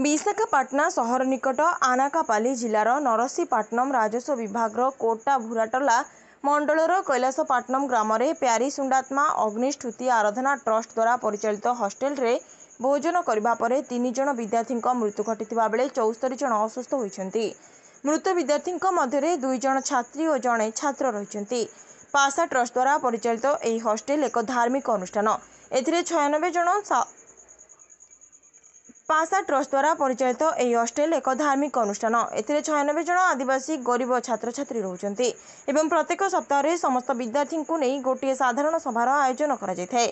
विशाखापाटना सहर निकट आनाकापाली जिलार नरसीपाटनम राजस्व विभाग कोटा भूराटला मंडलर कैलासपाटनम ग्राम में प्यारीसुंडात्मा अग्निष्ठुति आराधना ट्रस्ट द्वारा परिचालित हॉस्टेल रे भोजन करबा परे 3 जन विद्यार्थी मृत्यु घटिथिबा बेले 74 जन असुस्थ होइछन्ति। मृत विद्यार्थी मध्य 2 जन छात्री और जड़े छात्र रहिछन्ति। पासा ट्रस्ट द्वारा परिचालित एही हॉस्टेल एक धार्मिक अनुष्ठान। एथिरे 96 जन पासा ट्रस्ट द्वारा परिचालित एही हॉस्टेल एक धार्मिक अनुष्ठान। एथिरे 96 जन आदिवासी गरीब छात्र छात्री रहउछन्ति एवं प्रत्येक सप्ताह रे समस्त विद्यार्थी को नहीं गोटे साधारण सभार आयोजन करा जायथाय।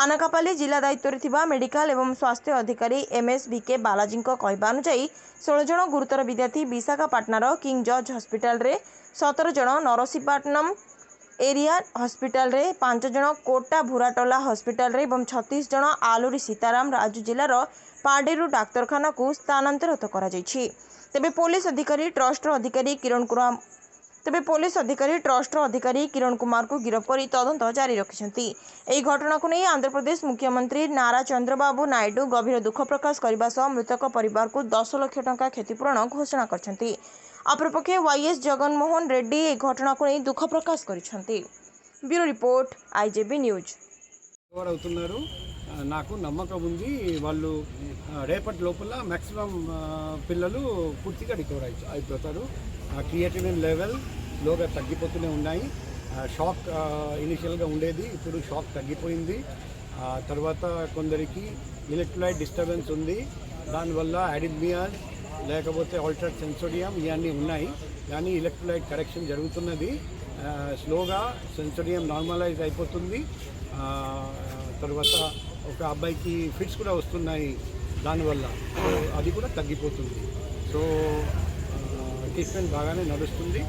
आनाकापाली जिला दायित्व थिबा मेडिकल एवं स्वास्थ्य अधिकारी एमएस बीके बालाजी कहवा अनुसार 16 जन गुरुतर विद्यार्थी विशाखापाटनार किंग जॉर्ज हॉस्पिटल रे, 17 जन नरसीपाटनम एरिया हॉस्पिटल रे, 5 जन कोटा भूराटला हॉस्पिटल रे एवं 36 जन आलुरी सीताराम राजू जिलार पाडेरू डाक्तरखाना को स्थानांतरित करा जायछि। तेबे पुलिस अधिकारी ट्रस्ट अधिकारी किरण कुमार को गिरफ्त कर तदंत जारी रखिछन्ति। एही घटना को नहीं आंध्र प्रदेश मुख्यमंत्री नारा चंद्रबाबू नायडू गभीर दुख प्रकाश करबा सह मृतक परिवार को 10 लाख टंका क्षतिपूरण घोषणा करछन्ति। अपरपक्षे वाईएस जगनमोहन रेड्डी एही घटना को नहीं दुख प्रकाश करिछन्ति। Bureau report IJB news. నాకు నమ్మకం ఉంది వాళ్ళు రేపటి లోపల మ్యాక్సిమం పిల్లలు పూర్తిగా రికవర్ అయిపోతారు. క్రియేటినిన్ లెవెల్ లోగా తగ్గిపోతూనే ఉన్నాయి. షాక్ ఇనిషియల్గా ఉండేది, ఇప్పుడు షాక్ తగ్గిపోయింది. తర్వాత కొందరికి ఎలక్ట్రోలైట్ డిస్టర్బెన్స్ ఉంది, దానివల్ల అడిథమియాస్ లేకపోతే ఆల్టర్డ్ సెన్సోడియం ఇవన్నీ ఉన్నాయి. కానీ ఎలక్ట్రోలైట్ కరెక్షన్ జరుగుతున్నది. స్లోగా సెన్సోడియం నార్మలైజ్ అయిపోతుంది. తర్వాత ఒక అబ్బాయికి ఫిట్స్ కూడా వస్తున్నాయి, దానివల్ల అది కూడా తగ్గిపోతుంది. సో ట్రీట్మెంట్ బాగానే నడుస్తుంది.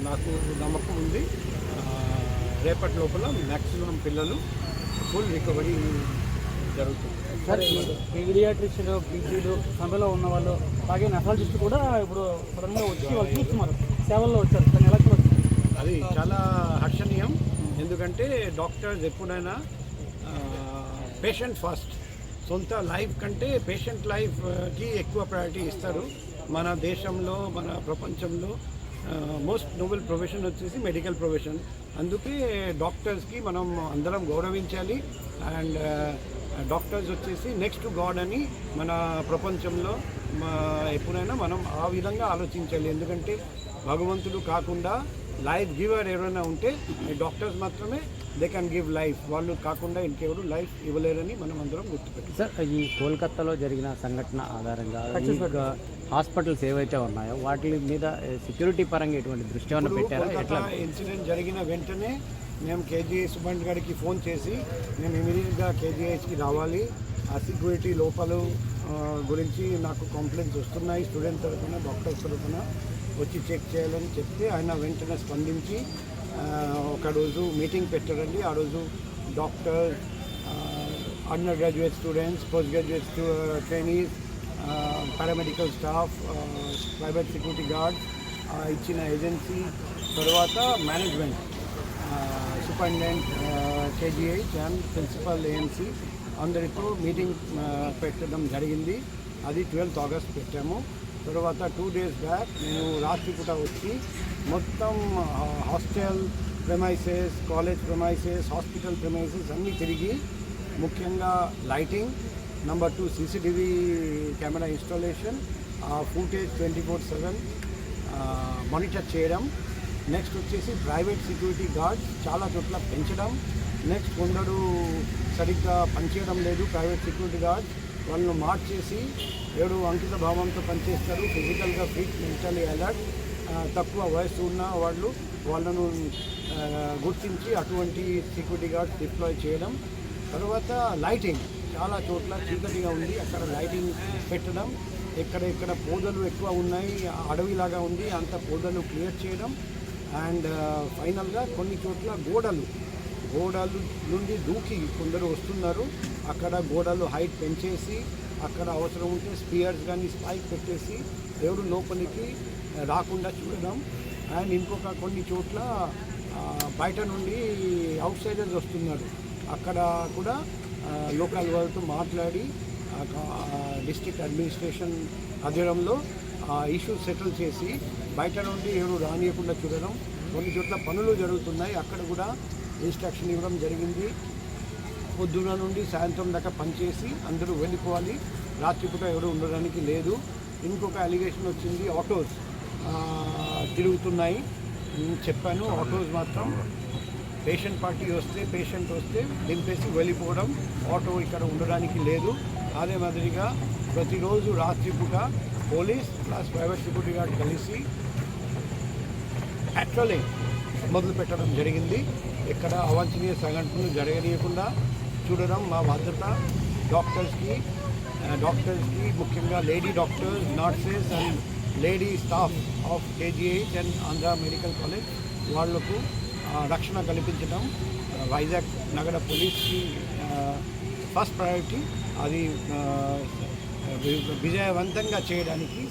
నాకు నమ్మకం ఉంది రేపటి లోపల మ్యాక్సిమం పిల్లలు ఫుల్ రికవరీ జరుగుతుంది. సార్, పీడియాట్రిషియన్ పీజీలు సభలో ఉన్న వాళ్ళు అలాగే నెఫాలజిస్ట్ కూడా ఇప్పుడు సడన్గా వచ్చి వాళ్ళు చూస్తున్నారు, సేవల్లో వచ్చారు. దాన్ని ఎలా చూస్తారు? అది చాలా హర్షణీయం. ఎందుకంటే డాక్టర్స్ ఎప్పుడైనా పేషెంట్ ఫస్ట్, సొంత లైఫ్ కంటే పేషెంట్ లైఫ్కి ఎక్కువ ప్రయారిటీ ఇస్తారు. మన దేశంలో మన ప్రపంచంలో మోస్ట్ నోబెల్ ప్రొఫెషన్ వచ్చేసి మెడికల్ ప్రొఫెషన్. అందుకే డాక్టర్స్కి మనం అందరం గౌరవించాలి. అండ్ డాక్టర్స్ వచ్చేసి నెక్స్ట్ గాడ్ అని మన ప్రపంచంలో ఎప్పుడైనా మనం ఆ విధంగా ఆలోచించాలి. ఎందుకంటే భగవంతుడు కాకుండా లైఫ్ గివర్ ఎవరైనా ఉంటే డాక్టర్స్ మాత్రమే దే క్యాన్ గివ్ లైఫ్. వాళ్ళు కాకుండా ఇంకెవరు లైఫ్ ఇవ్వలేరని మనం అందరం గుర్తుపెట్టాలి. సార్, ఈ కోల్కతాలో జరిగిన సంఘటన ఆధారంగా హాస్పిటల్స్ ఏవైతే ఉన్నాయో వాటి మీద సెక్యూరిటీ పరంగా ఎటువంటి దృష్టి పెట్టారా? ఎట్లా ఇన్సిడెంట్ జరిగిన వెంటనే మేము కేజీఐ సుబ్బంట్ గారికి ఫోన్ చేసి మేము ఇమీడియట్గా కేజీఐకి రావాలి, ఆ సెక్యూరిటీ లోపల గురించి నాకు కంప్లైంట్స్ వస్తున్నాయి, స్టూడెంట్ తరఫున డాక్టర్స్ తరఫున వచ్చి చెక్ చేయాలని చెప్తే ఆయన వెంటనే స్పందించి ఒక రోజు మీటింగ్ పెట్టారండి. ఆ రోజు doctors, undergraduate students, postgraduate trainees, paramedical staff, private security guard, ఇచ్చిన ఏజెన్సీ, తర్వాత management, superintendent KGH and principal AMC అందరితో మీటింగ్ పెట్టడం జరిగింది. అది 12th ఆగస్ట్ పెట్టాము. తర్వాత 2 days బ్యాక్ నేను రాత్రి పూట వచ్చి మొత్తం hostel premises, college premises, hospital premises అన్నీ తిరిగి ముఖ్యంగా lighting, number 2 CCTV camera installation, footage 24/7 monitor చేయడం, నెక్స్ట్ వచ్చేసి ప్రైవేట్ సెక్యూరిటీ గార్డ్స్ చాలా చోట్ల పెంచడం, నెక్స్ట్ కొందరు సరిగ్గా పనిచేయడం లేదు ప్రైవేట్ సెక్యూరిటీ గార్డ్స్, వాళ్ళను మార్చేసి ఎవరు అంకిత భావంతో పనిచేస్తారు, ఫిజికల్గా ఫిట్, మెంటలీ అలర్ట్, తక్కువ వయసు ఉన్న వాళ్ళను గుర్తించి అటువంటి సెక్యూరిటీ గార్డ్స్ డిప్లాయ్ చేయడం. తర్వాత లైటింగ్ చాలా చోట్ల చీకటిగా ఉంది, అక్కడ లైటింగ్ పెట్టడం, ఎక్కడ పొదలు ఎక్కువ ఉన్నాయి, అడవిలాగా ఉంది, అంత పొదలు క్లియర్ చేయడం. అండ్ ఫైనల్గా కొన్ని చోట్ల గోడలు నుండి దూకి కొందరు వస్తున్నారు, అక్కడ గోడలు హైట్ పెంచేసి అక్కడ అవసరం ఉంటే స్పియర్స్ కానీ స్పైక్ పెట్టేసి ఎవరు లోపలికి రాకుండా చూడడం. అండ్ ఇంకొక కొన్ని చోట్ల బయట నుండి అవుట్ సైడర్స్ వస్తున్నారు, అక్కడ కూడా లోకల్ వాళ్ళతో మాట్లాడి డిస్ట్రిక్ట్ అడ్మినిస్ట్రేషన్ ఆధ్వర్యంలో ఇష్యూ సెటిల్ చేసి బయట నుండి ఎవరు రానియకుండా చూడడం. కొన్ని చోట్ల పనులు జరుగుతున్నాయి, అక్కడ కూడా ఇన్స్ట్రక్షన్ ఇవ్వడం జరిగింది. పొద్దున నుండి సాయంత్రం దాకా పనిచేసి అందరూ వెళ్ళిపోవాలి, రాత్రిపూట ఎవరు ఉండడానికి లేదు. ఇంకొక అలిగేషన్ వచ్చింది, ఆటోస్ తిరుగుతున్నాయి. చెప్పాను, ఆటోస్ మాత్రం పేషెంట్ వస్తే దింపేసి వెళ్ళిపోవడం, ఆటో ఇక్కడ ఉండడానికి లేదు. అదే మాదిరిగా ప్రతిరోజు రాత్రిపూట police plus private security gourd కలిసి పెట్రోలింగ్ మొదలు పెట్టడం జరిగింది. ఇక్కడ అవాంఛనీయ సంఘటనలు జరగనీయకుండా చూడడం మా బాధ్యత. డాక్టర్స్కి ముఖ్యంగా lady doctors, nurses and lady staff of KGH and Andhra medical college వాళ్లకు రక్షణ కల్పించడం వైజాగ్ నగర పోలీస్కి ఫస్ట్ ప్రయారిటీ. అది విజయవంతంగా చేయడానికి,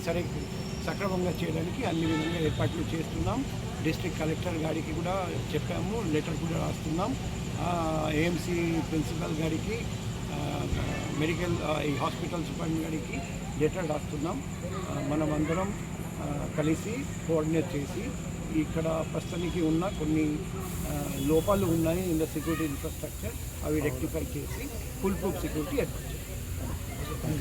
సక్రమంగా చేయడానికి అన్ని విధంగా ఏర్పాట్లు చేస్తున్నాం. డిస్ట్రిక్ట్ కలెక్టర్ గారికి కూడా చెప్పాము, లెటర్ కూడా రాస్తున్నాం. AMC ప్రిన్సిపల్ గారికి, మెడికల్ ఈ హాస్పిటల్ సూపరింటెండెంట్ గారికి లెటర్ రాస్తున్నాం. మనం అందరం కలిసి కోఆర్డినేట్ చేసి ఇక్కడ ప్రస్తుతానికి ఉన్న కొన్ని లోపాలు ఉన్నాయి ఇన్ ద సెక్యూరిటీ ఇన్ఫ్రాస్ట్రక్చర్, అవి రెక్టిఫై చేసి ఫుల్ ప్రూఫ్ సెక్యూరిటీ ఏర్పాటు చేస్తాం.